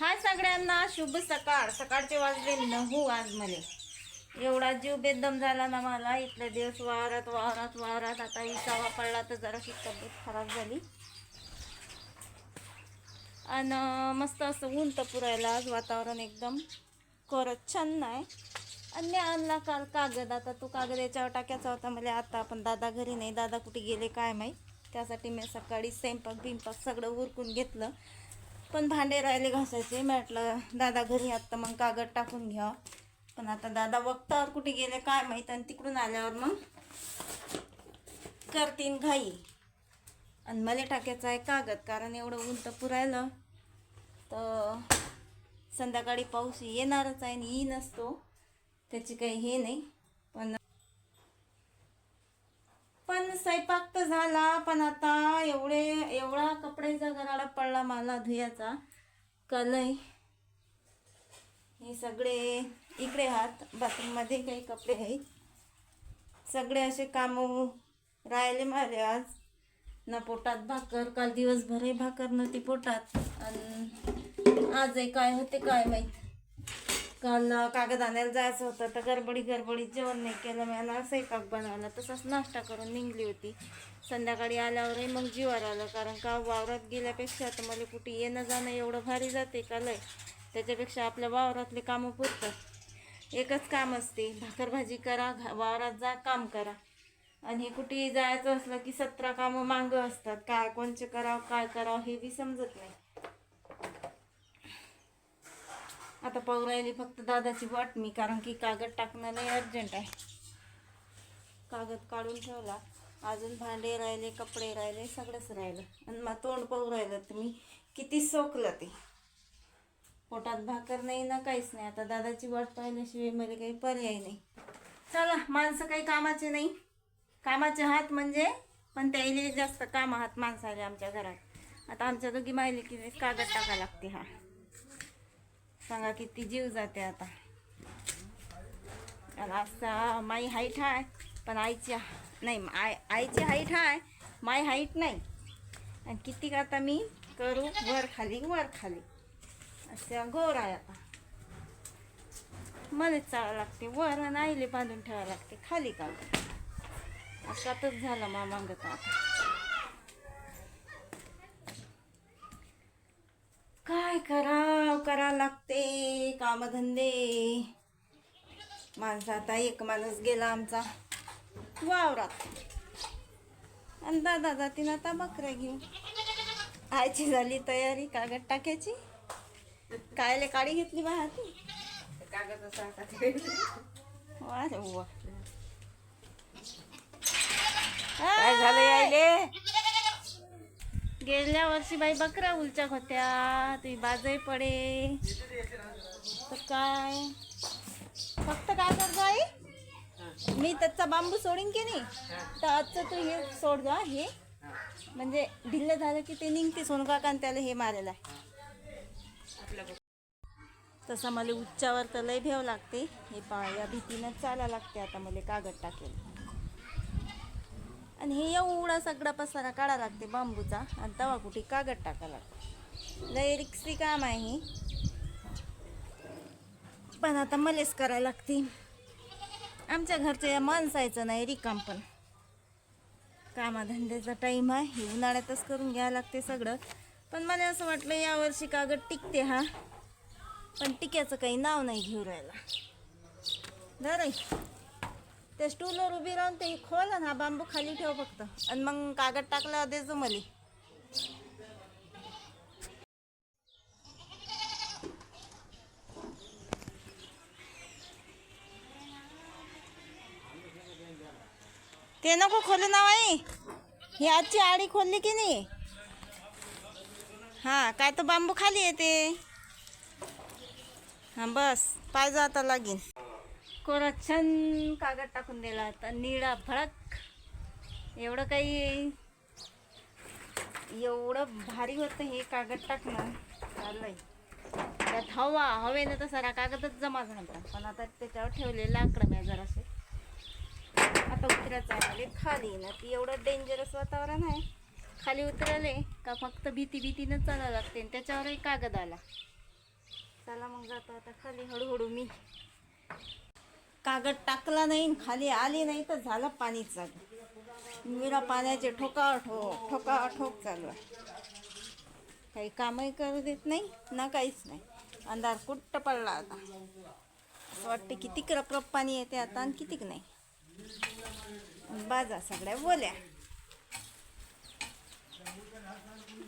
हाय सगळ्यांना, शुभ सकाळ. सकाळचे वाजले 9 आज. मला एवढा जीव बेदम झाला ना मला. इथले दिवस वावरात वावरात वावरात. आता विसावा पडला तर जराशी तब्येत खराब झाली. आणि मस्त असं ऊन तर पुरायला आज. वातावरण एकदम कोरत छान नाही. आणि मी आणला काल कागद. आता तो कागद याच्यावर टाकायचा होता मला. आता पण दादा घरी नाही. दादा कुठे गेले काय माहीत. त्यासाठी मी सकाळी स्वयंपाक बिंपाक सगळं उरकून घेतलं. पण भांडे राहिले घासायचे. म्हटलं दादा घरी आत्ता मग कागद टाकून घ्या. पण आता दादा वक्तावर कुठे गेले काय माहीत. आणि तिकडून आल्यावर मग करतीन घाई. आणि मला टाकायचं आहे कागद. कारण एवढं ऊन तर पुरायलं. तर संध्याकाळी पाऊस येणारच आहे आणि येईनच तो. त्याची काही हे नाही. पण स्वयंपाक तर झाला. पण आता एवढा कपड्याचा गराडा पडला मला धुयाचा. कलय हे सगळे इकडे हात बाथरूममध्ये काही कपडे आहेत. सगळे असे काम राहिले माझे आज. ना पोटात भाकर. काल दिवसभर भाकर नव्हती पोटात. आणि आजही काय होते काय माहीत. काल कागद आणायला जायचं होतं तर गडबडीत जेवण नाही केलं. मला स्वयंपाक बनवला. तसंच नाश्ता करून निघली होती. संध्याकाळी आल्यावरही मग जीवावर आलं. कारण का वावरात गेल्यापेक्षा तर मला कुठे येणं जाणं एवढं भारी जाते का लय. त्याच्यापेक्षा आपल्या वावरातले कामं पुरतात. एकच काम असते, भाकर भाजी करा, वावरात जा, काम करा. आणि हे कुठे जायचं असलं की 17 कामं मागं असतात. काय कोणचे करावं काय करावं हे बी समजत नाही. आता पाहू राहिली फक्त दादाची वाट मी. कारण की कागद टाकणं लय अर्जंट आहे. कागद काढून ठेवला. अजून भांडे राहिले, कपडे राहिले, सगळंच राहिलं. आणि मग तोंड पाहू राहिलं तुम्ही किती सोकलं ते. पोटात भाकर नाही ना काहीच नाही. आता दादाची वाट पाहिल्याशिवाय मला काही पर्याय नाही. चला, माणसं काही कामाचे नाही. कामाचे हात म्हणजे पण त्याला जास्त काम आहात माणसाले आमच्या घरात. आता आमच्या दोघी मायले की कागद टाका लागते. हा सांगा किती जीव जाते आता. आणि असा माई हाईट आहे पण आईची नाही. आईची हाईट आहे, माई हाईट नाही. आणि किती आता मी करू वर खाली असं घोर आहे. आता मलाच चालावं लागते वर आणि आईले बांधून ठेवावं लागते खाली. कागद असाच झालं मामांगत. आता काय करा लागते कामधंदे. माणसं आता एक माणूस गेला आमचा वावरात. आणि दादा जातीन आता बकऱ्या घेऊन. आयची झाली तयारी कागद टाकायची. कायले काडी घेतली बा हाती कागद. अरे वा, काय झालं यायले. गेल्या वर्षी बाई बकऱ्या उलच्या होत्या. तुम्ही बाजही पडे तर काय. फक्त काय करतो आई, मी त्याचा बांबू सोडीन की नाही तर आजचं तू हे सोड जा. हे म्हणजे ढिल्लं झालं की ते निघते सोनकाका आणि त्याला हे मारायला. तसं मला उच्चावर तर लय भ्यावं लागते. हे या भीतीनं चाला लागते. आता मला कागद टाकेल आणि हे एवढा सगळा पसारा काढा लागते बांबूचा. आणि तवा कुठे कागद टाका लागते. लय रिक्सी काम आहे हे. पण आता मलाच करायला लागते. आमच्या घरच्या माणसायचं नाही रिकाम. पण कामाधंद्याचा टाईम आहे. हे उन्हाळ्यातच करून घ्यावं लागते सगळं. पण मला असं वाटलं यावर्षी कागद टिकते. हा पण टिक्याचं काही नाव नाही घेऊ राहिला. बरं त्या स्टूलवर उभी राहून ते खोल आणि हा बांबू खाली ठेव फक्त. आणि मग कागद टाकल्यावर द्यायचं मला. ते नको खोलू ना बाई. ही आजची आडी खोलली की नाही. हा काय तर बांबू खाली येते. हा बस पाहिजे आता लागीन. कोरा छान कागद टाकून दिला. आता निळा भडक. एवढं भारी होतं हे कागद टाकणं. चाललंय त्यात हवेनं तर सारा कागदच जमा झाला. पण आता त्याच्यावर ठेवले लाकडं मी जरासे. आता उतरायचं आहे खाली ना. ती एवढं डेंजरस वातावरण आहे. खाली उतरले का फक्त भीतीनं चालावं लागते. त्याच्यावरही कागद आला. चला मग जातो आता खाली हळूहळू. मी कागद टाकला नाही, खाली आली नाही तर झालं पाणी चालू. मीरा पाण्याचे ठोकाठोक चालू आहे. काही कामही करू देत नाही ना, काहीच नाही. अंधार कुट्ट पडला आता. असं वाटतं कितीक रपरप पाणी येते आता आणि कितीक नाही. बाजा सगळ्या बोल्या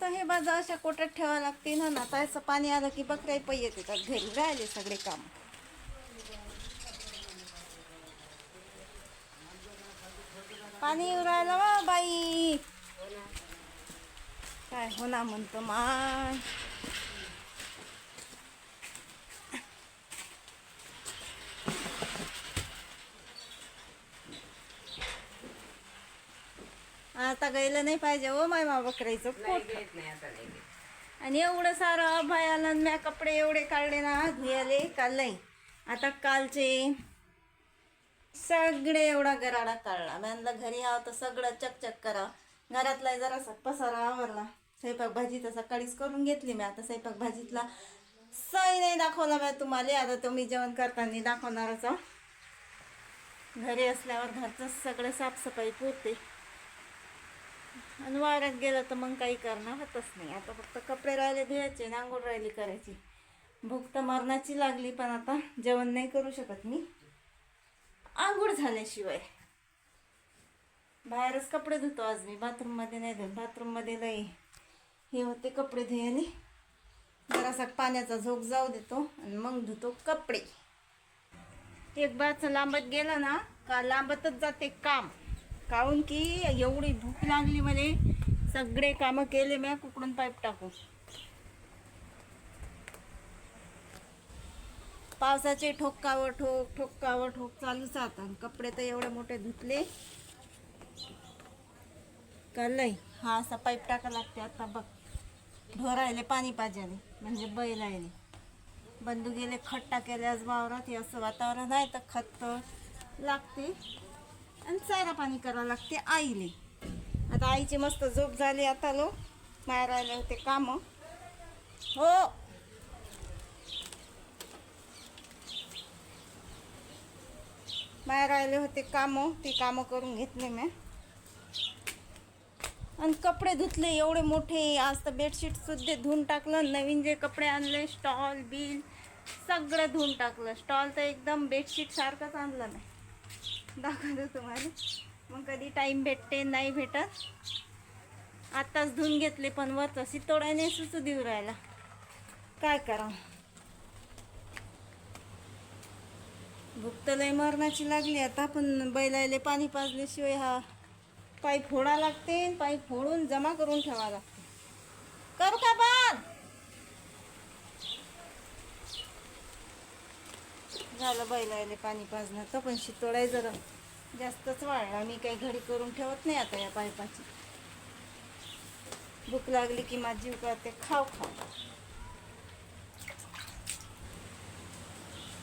तर हे बाजा अशा कोट्यात ठेवावं लागते ना. नातायचं पाणी आलं की बकऱ्या पै येते तर घरी राहिले सगळे काम. पाणी येऊ राहिलं वा बाई. काय होणार म्हणतो माय. आता गेलं नाही पाहिजे हो माय मा बकरायचं पोट. आणि एवढं सारं अभयाला म्या कपडे एवढे काढले ना धुयाले काल नाही. आता कालचे सगळे एवढा गराडा काढला. म्हणलं घरी आव तर सगळं चकचक करा. घरातला जरासा पसारा आवरला. स्वयंपाक भाजी तर सकाळीच करून घेतली मी. आता स्वयंपाक भाजीतला सही नाही दाखवला मी तुम्हाला. आता तुम्ही जेवण करताना दाखवणारच आहो. घरी असल्यावर घरचं सगळं साफसफाई पुरते आणि वाऱ्यात गेलं तर मग काही करणं होतच नाही. आता फक्त कपडे राहिले धुयाचे, आंघोळ राहिली करायची. भूक तर मरणाची लागली, पण आता जेवण नाही करू शकत मी आंघोळ झाल्याशिवाय. बाहेरच कपडे धुतो आज मी, बाथरूममध्ये नाही धुत. बाथरूममध्ये लई हे होते कपडे धुयाने. जरासा पाण्याचा झोक जाऊ देतो आणि मग धुतो कपडे. एक बारचं लांबत गेलं ना का लांबतच जाते काम. काहून की एवढी भूक लागली मला. सगळे कामं केले मी कुकडून पाईप टाकून. पावसाचे ठोकावर ठोक चालूच आता. कपडे तर एवढे मोठे धुतले का लई. हा असा पाईप टाका लागते. आता बघ ढोरायले पाणी पाजायले म्हणजे बैल आले. बंधू गेले खत टाकायले आज वावरात. हे असं वातावरण आहे तर खत लागते आणि चारा पाणी करावं लागते आईले. आता आईची मस्त झोप झाली. आता लो बाहेर राहिले होते काम हो. बाहेर राहिले होते काम, ती कामं करून घेतले मी आणि कपडे धुतले एवढे मोठे. आज तर बेडशीट सुद्धा धुवून टाकलं. नवीन जे कपडे आणले स्टॉल बिल सगळं धुवून टाकलं. स्टॉल तर एकदम बेडशीट सारखंच आणलं नाही. दाखवतो तुम्हाला. मग कधी टाईम भेटते नाही भेटत. आत्ताच धुवून घेतले पण वरचं शितोड्याने सुचू देऊ राहिला. काय करा. भूक तर लय मरणाची लागली आता. पण बैलायले पाणी पाजल्याशिवाय हा पाईप फोडा लागते. पाईप फोडून जमा करून ठेवा लागते. करू का पण झालं बैलायले पाणी पाजणं. तर पण शितोडा जरा जास्तच वाढला. मी काही घडी करून ठेवत नाही आता या पाईपाची. भूक लागली की माझी जीव करते खाऊ.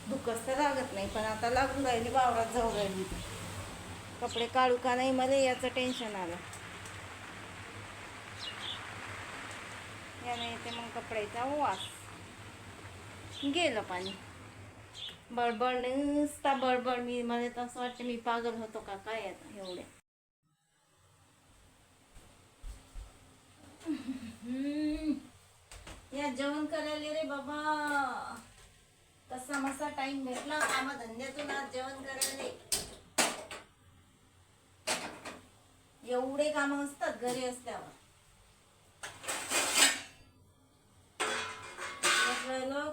भूकच तर लागत नाही पण आता लागून राहिली. वावरात जाऊ राहिली. कपडे काढू का नाही मला याचं टेन्शन आलं. याने येते मग कपड्याचा वास. गेलं पाणी. बडबड नुसता बडबड. मला तर असं वाटतं मी पागल होतो का काय आता एवढे. या जेवण करायला रे बाबा. कसा मसा टाइम भेटला कामा धंद्यातून आज जेवण करायला. एवढे काम असतात घरी असल्यावर.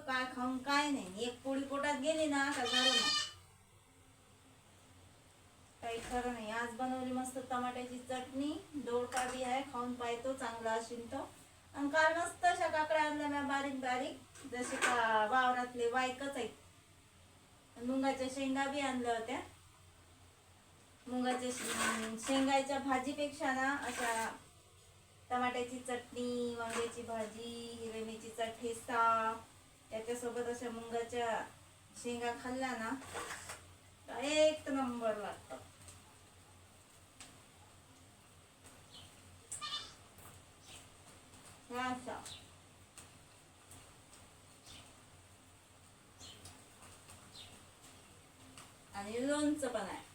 काय खाऊन काय नाही. एक पोळी पोटात गेली ना का झालं ना. काही खरं नाही. आज बनवली मस्त टमाट्याची चटणी. दोडका बी आहे खाऊन पाहतो चांगला असेल तर. आणि काल मस्त अशा काकड्या आणल्या मी बारीक बारीक जसे का वावरातले वायकच आहेत. मुंगाच्या शेंगा बी आणल्या होत्या. मुंगाच्या शेंगाच्या भाजीपेक्षा ना अशा टमाट्याची चटणी, वांग्याची भाजी, हिरवी मिरचीचा ठेचा त्याच्यासोबत अशा मुंगाच्या शेंगा खाल्ल्या ना तर एक नंबर लागतं. आणि लोणचं पण आहे.